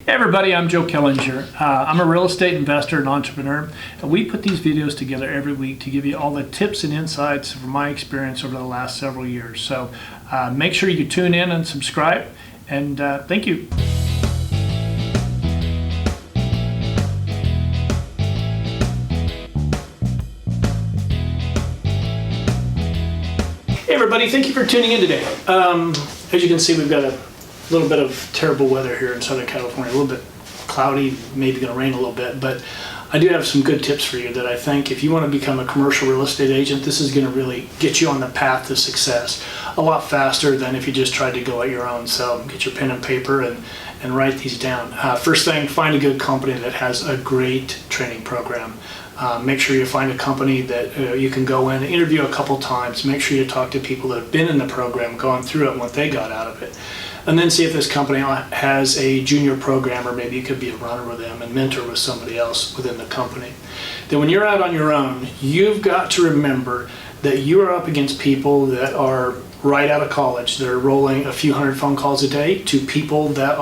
Hey everybody, I'm Joe Killinger. I'm a real estate investor and entrepreneur, and we put these videos together every week to give you all the tips and insights from my experience over the last several years. So make sure you tune in and subscribe, and thank you. Hey everybody, thank you for tuning in today. As you can see, we've got a little bit of terrible weather here in Southern California, a little bit cloudy, maybe going to rain a little bit, but I do have some good tips for you that I think if you want to become a commercial real estate agent, this is going to really get you on the path to success a lot faster than if you just tried to go at your own. So get your pen and paper and write these down. First thing, find a good company that has a great training program. Make sure you find a company that you can go in, interview a couple times, make sure you talk to people that have been in the program, gone through it, and what they got out of it. And then see if this company has a junior programmer, maybe you could be a runner with them and mentor with somebody else within the company. Then when you're out on your own, you've got to remember that you are up against people that are right out of college. They're rolling a few hundred phone calls a day to people that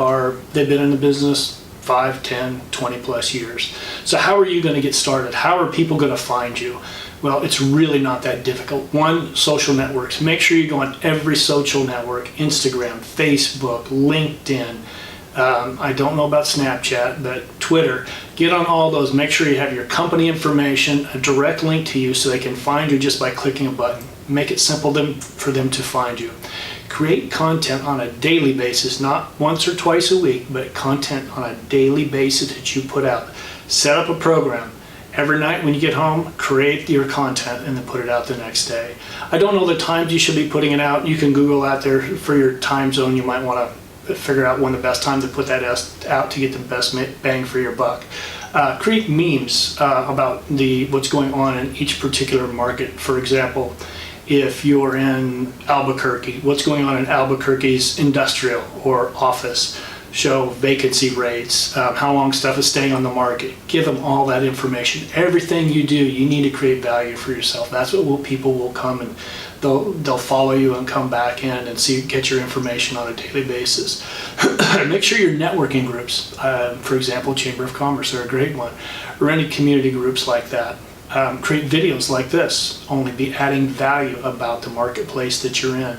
they've been in the business 5, 10, 20 plus years. So how are you going to get started? How are people going to find you? Well, it's really not that difficult. One, social networks. Make sure you go on every social network, Instagram, Facebook, LinkedIn. I don't know about Snapchat, but Twitter. Get on all those. Make sure you have your company information, a direct link to you so they can find you just by clicking a button. Make it simple for them to find you. Create content on a daily basis, not once or twice a week, but content on a daily basis that you put out. Set up a program. Every night when you get home, create your content and then put it out the next day. I don't know the times you should be putting it out. You can Google out there for your time zone. You might want to figure out when the best time to put that out to get the best bang for your buck. Create memes about what's going on in each particular market. For example, if you're in Albuquerque, what's going on in Albuquerque's industrial or office? Show vacancy rates, how long stuff is staying on the market. Give them all that information. Everything you do, you need to create value for yourself. That's what people will come and they'll follow you and come back in and get your information on a daily basis. Make sure your networking groups, for example, Chamber of Commerce are a great one, or any community groups like that. Create videos like this, only be adding value about the marketplace that you're in.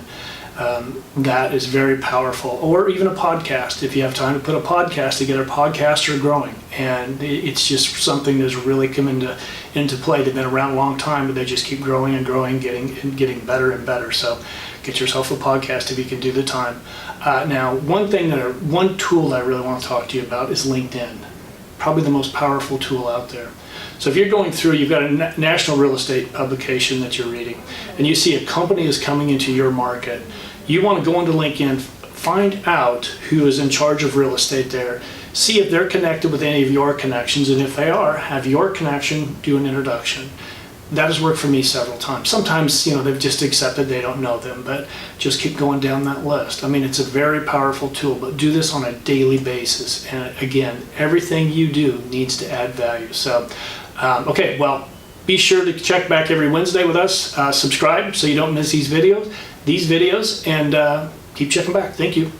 That is very powerful. Or even a podcast. If you have time to put a podcast together, podcasts are growing, and it's just something that's really come into play. They've been around a long time, but they just keep growing and growing, getting better and better. So get yourself a podcast if you can do the time. Now, one tool that I really want to talk to you about is LinkedIn. Probably the most powerful tool out there. So if you're going through, you've got a national real estate publication that you're reading, and you see a company is coming into your market, you want to go into LinkedIn, find out who is in charge of real estate there, see if they're connected with any of your connections, and if they are, have your connection do an introduction. That has worked for me several times. Sometimes, they've just accepted they don't know them, but just keep going down that list. I mean, it's a very powerful tool, but do this on a daily basis. And again, everything you do needs to add value. So, okay, well, be sure to check back every Wednesday with us. Subscribe so you don't miss these videos, and keep checking back. Thank you.